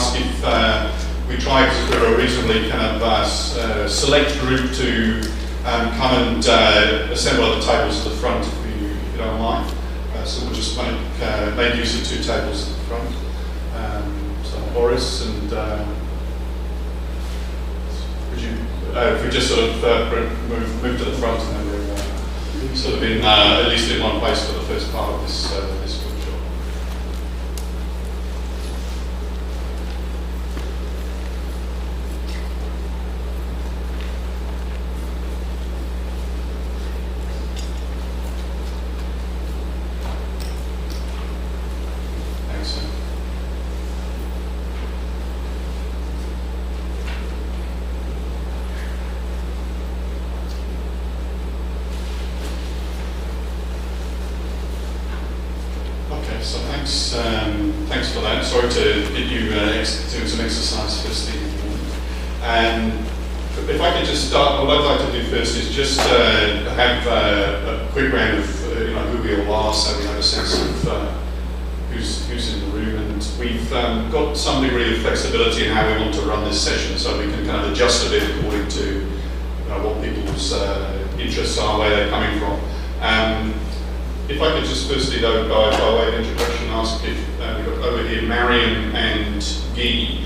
ask if we try, because we're a reasonably kind of select group, to come and assemble at the tables at the front, if you don't mind. So we'll just make use of 2 tables at the front. So Boris and if we just sort of move to the front, and then we're sort of in at least in one place for the first part of this this workshop. So thanks for that. Sorry to get you doing some exercise first thing in the morning. If I could just start, what I'd like to do first is just have a quick round of who we all are, so we have a sense of who's in the room, and we've got some degree of flexibility in how we want to run this session, so we can kind of adjust a bit according to what people's interests are, where they're coming from. If I could just firstly, though, by way of introduction, ask if we've got over here Marion and Guy.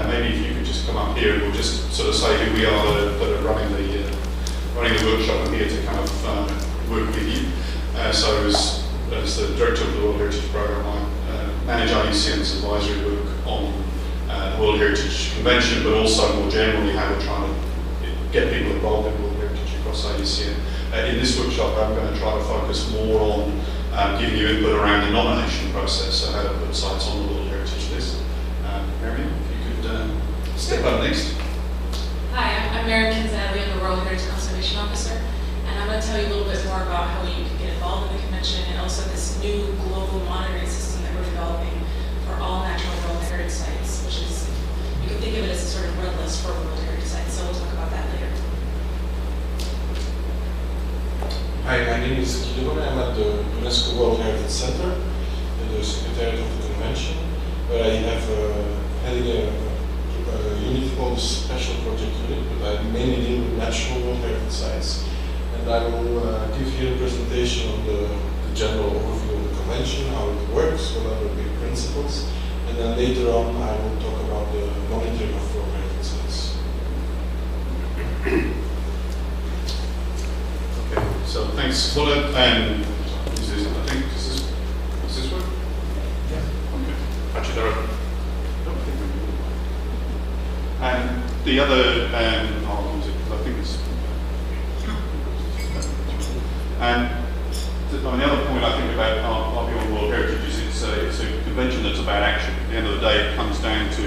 Maybe if you could just come up here, and we'll just sort of say who we are that are running the workshop, and here to kind of work with you. So as the director of the World Heritage Programme, I manage IUCN's advisory work on the World Heritage Convention, but also more generally how we're trying to get people involved in World Heritage across IUCN. In this workshop, I'm going to try to focus more on giving you input around the nomination process, so how to put sites on the World Heritage list. Marion, if you could step up next. Hi, I'm Marion Kinzadley. I'm the World Heritage Conservation Officer, and I'm going to tell you a little bit more about how you can get involved in the convention, and also this new global monitoring system that we're developing for all natural World Heritage sites, which is, you can think of it as a sort of red list for World Heritage sites, so we'll talk about that later. Hi, my name is Guillaume. I'm at the UNESCO World Heritage Center, the Secretariat of the Convention, where I have heading a unit called Special Project Unit, but I mainly deal with natural World Heritage sites. And I will give here a presentation on the general overview of the convention, how it works, what are the big principles, and then later on I will talk about the monitoring of World Heritage sites. So thanks. What is this? I think does this work? Yeah. Okay. Actually, there are. I don't think we do. And the other, I'll use it because I think it's. And the other point I think about our view on World Heritage is it's a convention that's about action. At the end of the day, it comes down to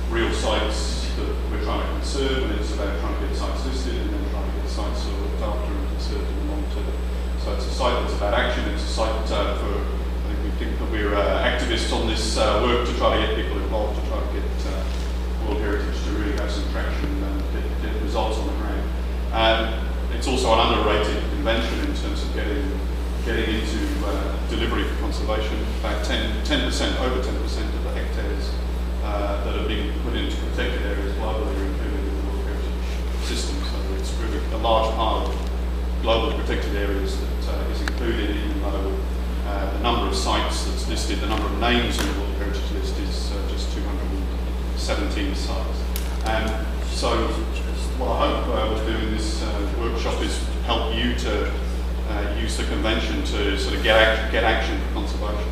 real sites that we're trying to conserve, and it's about trying to get sites listed and then trying to get sites sort of looked after and conserved in the long term. So it's a site that's about action. It's a site for, I think we think that we're activists on this work to try to get people involved, to try to get World Heritage to really have some traction and get results on the ground. It's also an underrated convention in terms of getting into delivery for conservation. About 10%, over 10% of the hectares that are being put into protected areas globally are included in the World Heritage system. So it's really a large part of global protected areas that is included, even though the number of sites that's listed, the number of names on the World Heritage list is just 217 sites. So what I hope we'll do in this workshop is help you to use the convention to sort of get action for conservation.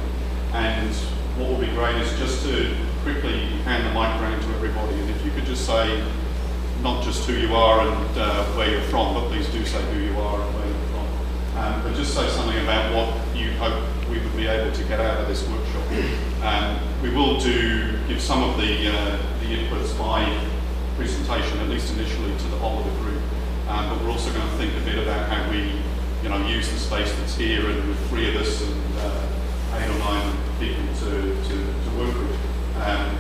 And what will be great is just to quickly hand the mic around to everybody, and if you could just say not just who you are and where you're from, but please do say who you are and where you're from. But just say something about what you hope we would be able to get out of this workshop. We will give some of the inputs by presentation, at least initially, to the whole of the group. But we're also going to think a bit about how we use the space that's here, and with 3 of us and 8 or 9 people to work with,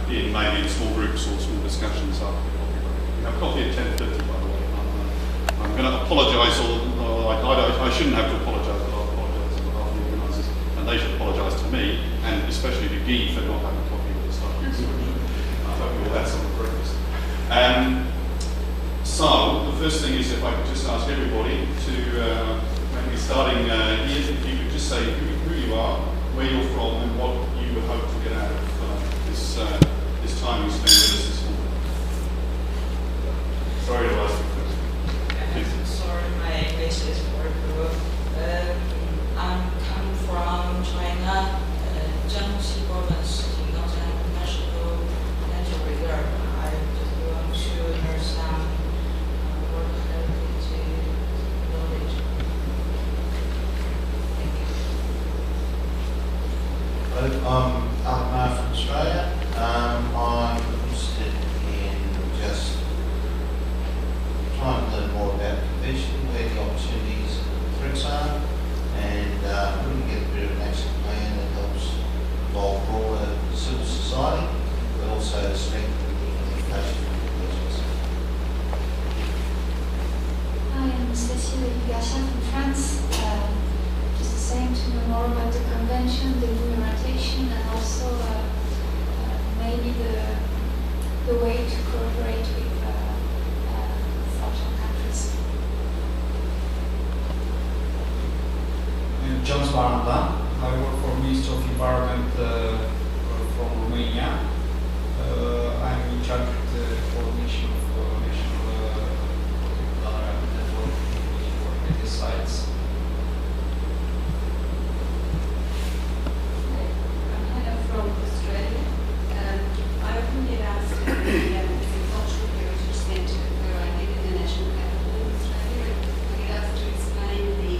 maybe in small groups or small discussions after the coffee break. We have coffee at 10:30, by the way. I'm going to apologise, I shouldn't have to apologise, but I'll apologise on behalf of the organisers, and they should apologise to me, and especially to Guy for not having coffee at the start of this workshop. So, the first thing is if I could just ask everybody to, maybe starting here, if you could just say who you are, where you're from, and what you would hope to get out of this time you spent with us this morning. Sorry to ask you first. Sorry, my English is poor. I'm coming from China, Jiangxi province, National Natural Reserve. I just want to understand what heritage knowledge. Thank you. I'm Mark from Australia. I'm interested in just trying to learn more about convention, where the opportunities and threats are, and really get a bit of an action plan that helps involve broader civil society, but also strengthen the communication mechanisms. Hi, I'm Cécile Gasha from France. Just the same to know more about the convention, the implementation, and also maybe the way to cooperate with southern countries. John Sparanda. I work for Ministry of Environment from Romania. I'm in charge of the coordination of national network for media sites. I'm Hannah from Australia. I often get asked at the Cultural Heritage Centre where I live in the National Capital in Australia. I get asked to explain the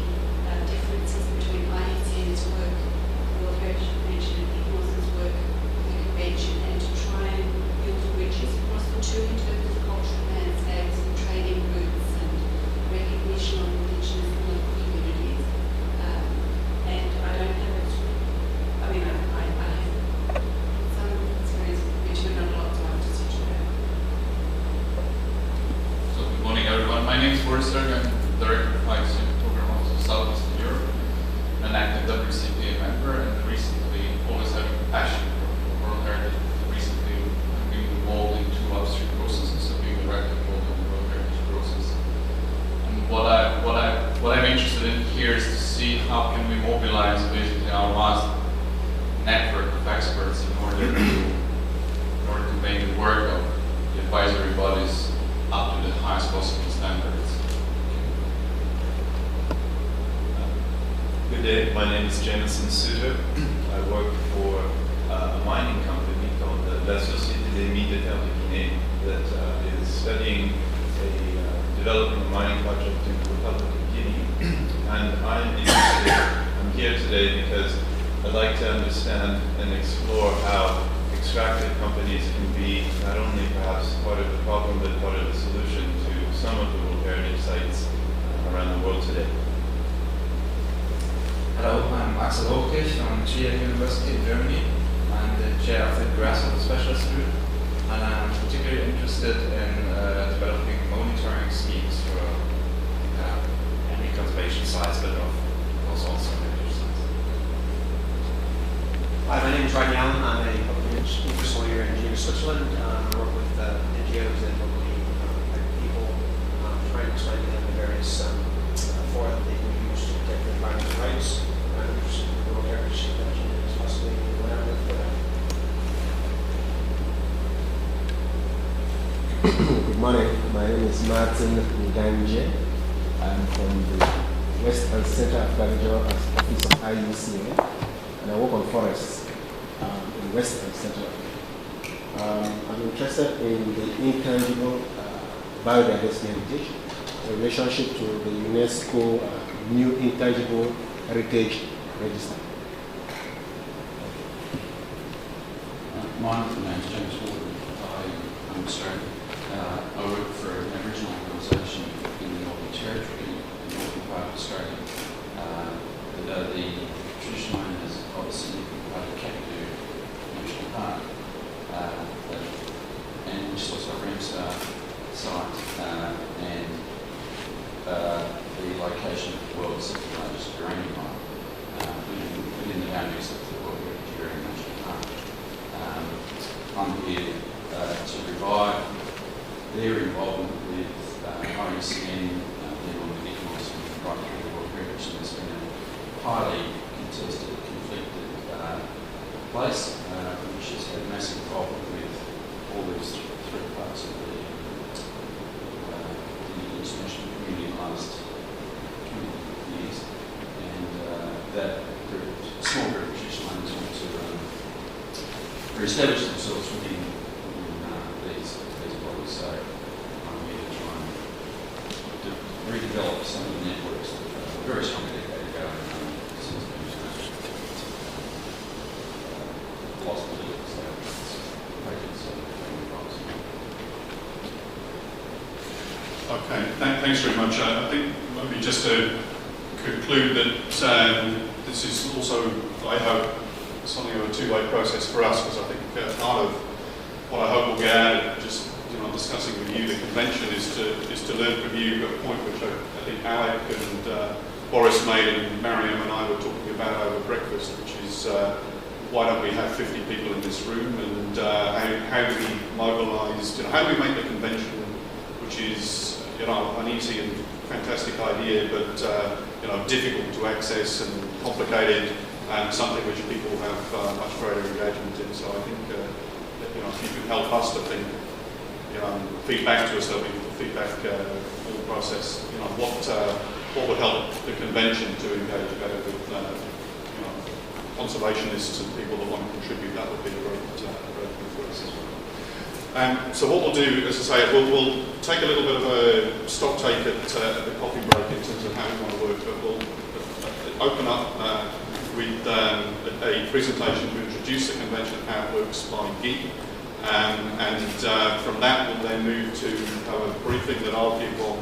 differences between IUCN's work, World Heritage Convention, and IGNOS's work, the convention, and to try and build bridges across the two in terms of cultural landscapes and trading routes and recognition of Indigenous and local communities. And I don't have it. I mean, I have some experience which we're not a lot of time to switch around. So good morning everyone. My name is Boris Serg. I'm Director of IUCN Program Office of Southeastern Europe, an active WCPA member, and recently always having a passion for World Heritage. Recently I've been involved in two upstream processes, so being directly involved in the World Heritage process. And what I'm interested in here is to see how can we mobilize basically our vast network of experts in order to make the work of the advisory bodies up to the highest possible standards. Good day, my name is Jameson Suter. I work for a mining company called La Société des Mines de Terre de Guinée that is studying developing a mining project in the Republic of Guinea. And I'm here today because I'd like to understand and explore how extractive companies can be not only perhaps part of the problem but part of the solution to some of the World Heritage sites around the world today. Hello, I'm Axel Hochkirch from GA University in Germany. I'm the chair of the Grasshopper Specialist Group, and I'm particularly interested in developing monitoring schemes for any conservation sites, but of course also heritage sites. Hi, my name is Rodney Allen. I'm a public interest lawyer in Geneva, Switzerland. I work with NGOs and locally people, trying to explain to them the various fora that they can use to protect their environmental rights. I'm interested in the World Heritage Convention and possibly whatever for that. Good morning. My name is Martin Nganje. I'm from the West and Central Africa Office of IUCN, and I work on forests in West and Central Africa. I'm interested in the intangible biodiversity heritage, in relationship to the UNESCO new intangible heritage register. My name is James Ward. I'm Australian. I work for an Aboriginal organisation in the Northern Territory, in the northern part of Australia. The traditional owners of a significant part of Kakadu National Park, and which is also a Ramsar site, and the location of the world's second largest uranium mine within the boundaries of the World Heritage National Park. I'm here to revive their involvement with IUCN, the Economics and Proprietary World Heritage, and it's been a highly contested, conflicted place, which has had massive involvement with all these three parts of the international community in the last 20 years. And that group, a small group of traditional owners want to establish themselves within these bodies. So I'm here to try and redevelop some of the networks that were very strong a decade ago and since been lost a little. So okay, thanks very much. I think maybe just to conclude that this is also, I hope, something of a two-way process for us, because I think part of what I hope we'll get out of just discussing with you the convention is to learn from you a point which I think Alec and Boris made and Mariam and I were talking about over breakfast, which is why don't we have 50 people in this room, and how do we mobilise, how do we make the convention, which is an easy and fantastic idea, but difficult to access and complicated, and something which people have much greater engagement in. So I think if you can help us to think, feedback to us, that we can feedback all the process. What would help the convention to engage better with conservationists and people that want to contribute? That would be a great thing for us as well. So what we'll do, as I say, we'll take a little bit of a stock take at the coffee break in terms of how we want to work, but we'll open up with a presentation to introduce the convention and how it works by Guy. From that we'll then move to a briefing that I'll give on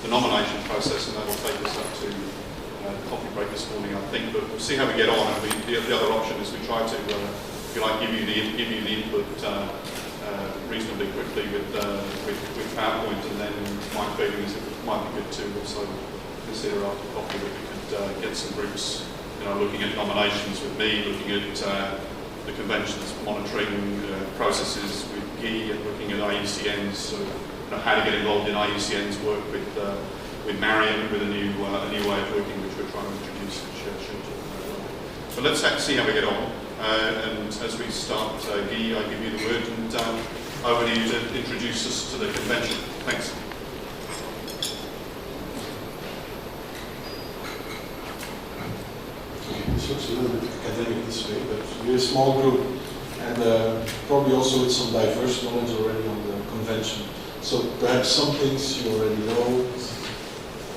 the nomination process, and that will take us up to the coffee break this morning, I think. But we'll see how we get on. And the other option is we try to, if you like, give you the input reasonably quickly with PowerPoint, and then my feeling is it might be good to also consider after coffee that we could get some groups, looking at nominations with me, looking at the convention's monitoring processes with Guy, and looking at IUCN's, so how to get involved in IUCN's work with Mariam, with a new way of working which we're trying to introduce, which she'll talk about. So let's see how we get on. And as we start, Guy, I give you the word, and over to you to introduce us to the convention. Thanks. This looks a little bit academic this way, but we're a small group, and probably also with some diverse knowledge already on the convention. So perhaps some things you already know,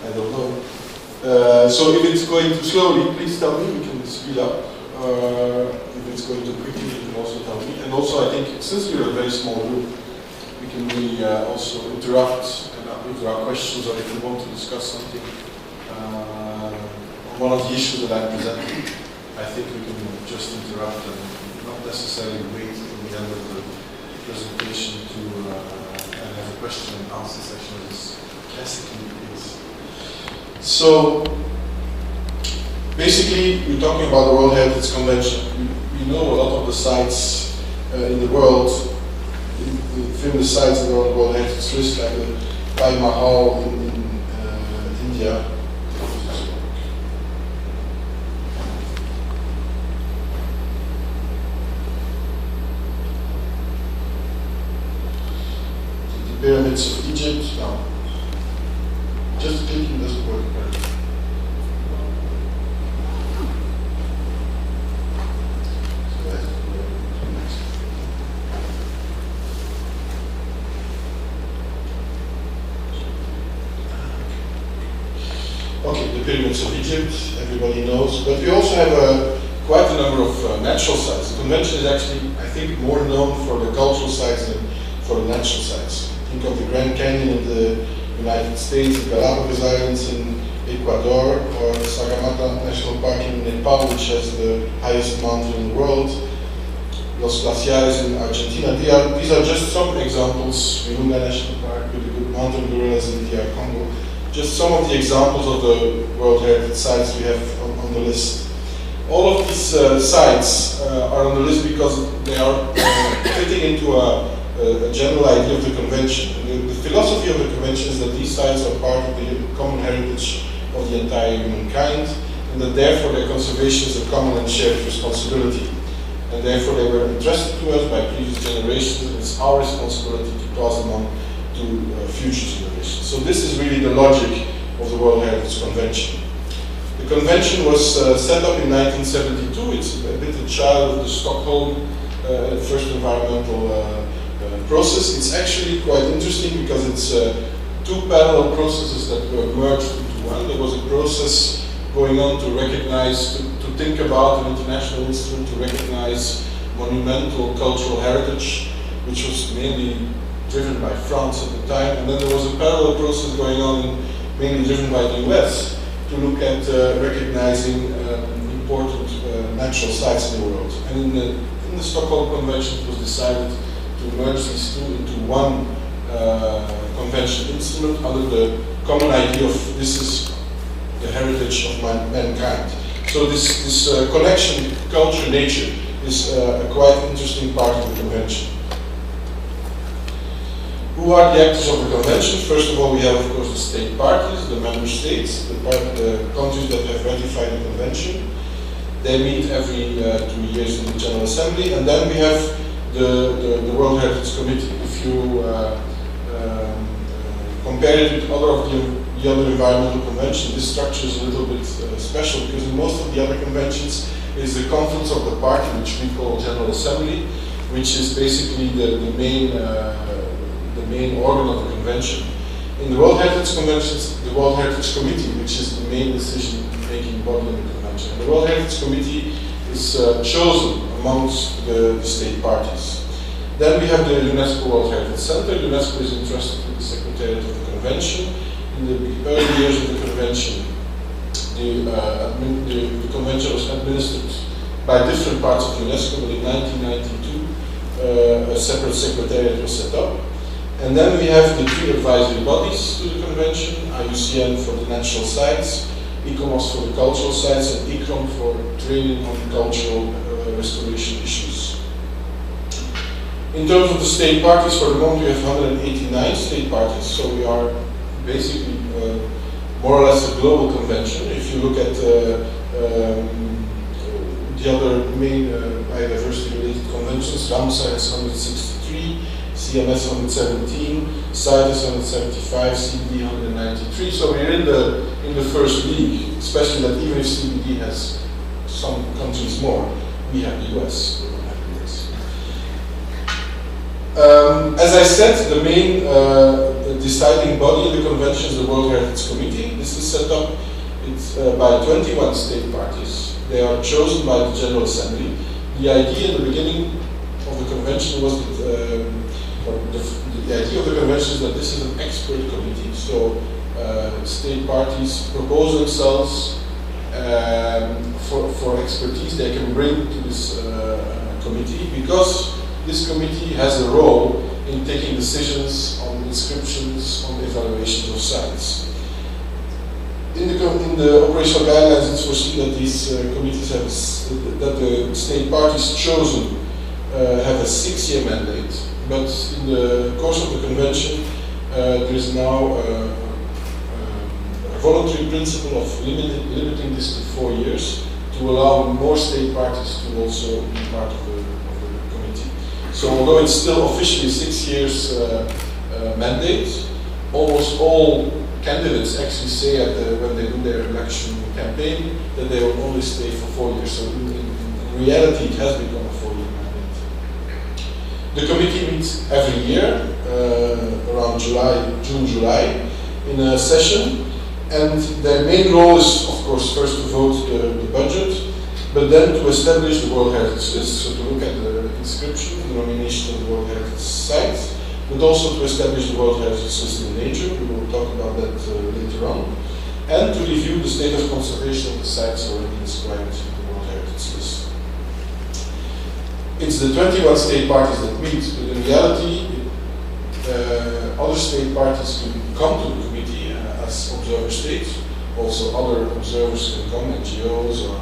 I don't know. So if it's going too slowly, please tell me, we can speed up. If it's going too quickly, you can also tell me. And also I think, since we're a very small group, we can really also interrupt, and if there are questions, or if you want to discuss something, one of the issues that I'm presenting, I think we can just interrupt and not necessarily wait until the end of the presentation to and have a question and answer session as classically is. So basically, we're talking about the World Heritage Convention. We know a lot of the sites in the world, the famous sites that are on the World Heritage list, like the Taj Mahal in India. Pyramids of Egypt. No. Just clicking doesn't work. Okay, the pyramids of Egypt, everybody knows. But we also have quite a number of natural sites. The convention is actually, I think, more known for the cultural sites than for the natural sites. Think of the Grand Canyon in the United States, the Galapagos Islands in Ecuador, or Sagamata National Park in Nepal, which has the highest mountain in the world, Los Glaciares in Argentina. These are just some examples. Virunga National Park with the mountain gorillas in DR Congo. Just some of the examples of the World Heritage sites we have on the list. All of these sites are on the list because they are fitting into a a general idea of the convention. The philosophy of the convention is that these sites are part of the common heritage of the entire humankind, and that therefore their conservation is a common and shared responsibility. And therefore they were entrusted to us by previous generations, and it's our responsibility to pass them on to future generations. So this is really the logic of the World Heritage Convention. The convention was set up in 1972. It's a bit a child of the Stockholm first environmental process. It's actually quite interesting because it's two parallel processes that were merged into one. There was a process going on to recognize, to think about an international instrument to recognize monumental cultural heritage, which was mainly driven by France at the time. And then there was a parallel process going on, mainly driven by the US, to look at recognizing important natural sites in the world. And in the Stockholm Convention, it was decided to merge these two into one convention instrument under the common idea of this is the heritage of mankind. So this connection, culture, nature, is a quite interesting part of the convention. Who are the actors of the convention? First of all, we have, of course, the state parties, the member states, the countries that have ratified the convention. They meet every 2 years in the General Assembly, and then we have the World Heritage Committee. If you compare it with other of the other environmental conventions, this structure is a little bit special, because in most of the other conventions is the conference of the party, which we call General Assembly, which is basically the main organ of the convention. In the World Heritage Conventions, the World Heritage Committee, which is the main decision-making body of the convention. And the World Heritage Committee is chosen amongst the state parties. Then we have the UNESCO World Heritage Center. UNESCO is entrusted with the Secretariat of the Convention. In the early years of the convention, the convention was administered by different parts of UNESCO, but in 1992 a separate secretariat was set up. And then we have the three advisory bodies to the convention: IUCN for the natural sites, ICOMOS for the cultural sites, and ICROM for training on cultural restoration issues. In terms of the state parties, for the moment we have 189 state parties, so we are basically more or less a global convention. If you look at the other main biodiversity-related conventions, Ramsar has 163, CMS 117, CITES 175, CBD 193. So we're in the first league, especially that even if CBD has some countries more, we have the US. We don't have the US. As I said, the main deciding body of the convention is the World Heritage Committee. This is set up by 21 state parties. They are chosen by the General Assembly. The idea in the beginning of the convention was that the idea of the convention is that this is an expert committee, so state parties propose themselves for expertise they can bring to this committee, because this committee has a role in taking decisions on inscriptions, on evaluations of sites. In the operational guidelines, it's foreseen that these committees have that the state parties chosen have a 6-year mandate. But in the course of the convention, there is now a voluntary principle of limiting this to 4 years to allow more state parties to also be part of the committee. So although it's still officially 6 years mandate, almost all candidates actually say when they do their election campaign that they will only stay for 4 years. So in reality, it has become a 4-year mandate. The committee meets every year, around June, July, in a session, and their main role is, of course, first to vote the budget, but then to establish the World Heritage List, so to look at the inscription, the nomination of the World Heritage Site, but also to establish the World Heritage List in nature. We will talk about that later on, and to review the state of conservation of the sites already inscribed in the World Heritage List. It's the 21 state parties that meet, but in reality, other state parties can come to the committee as observer states. Also, other observers can come, NGOs or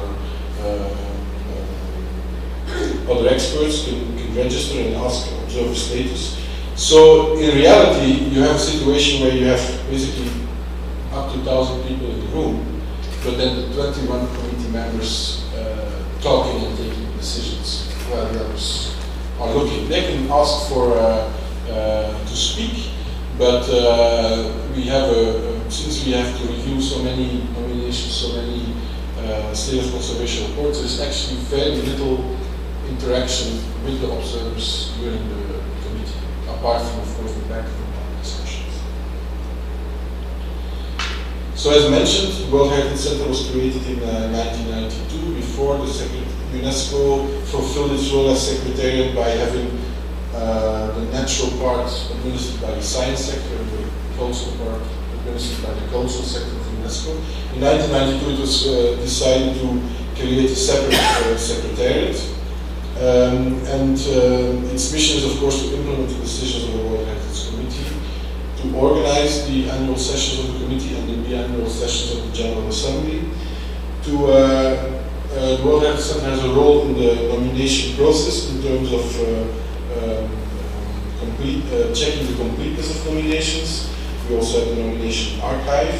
other experts can register and ask observer status. So in reality, you have a situation where you have basically up to 1,000 people in the room, but then the 21 committee members talking and taking decisions while the others are looking. They can ask for to speak, but we have since we have to review so many nominations, so many state of conservation reports, there's actually very little interaction with the observers during the committee, apart from, of course, the back and forth discussions. So as mentioned, the World Heritage Center was created in 1992 before the UNESCO fulfilled its role as secretariat by having the natural part administered by the science sector and the cultural part administered by the cultural sector of UNESCO. In 1992 it was decided to create a separate secretariat. Its mission is, of course, to implement the decisions of the World Heritage Committee, to organize the annual sessions of the committee and the biannual sessions of the General Assembly. The World Heritage Center has a role in the nomination process in terms of checking the completeness of nominations. We also have the nomination archive.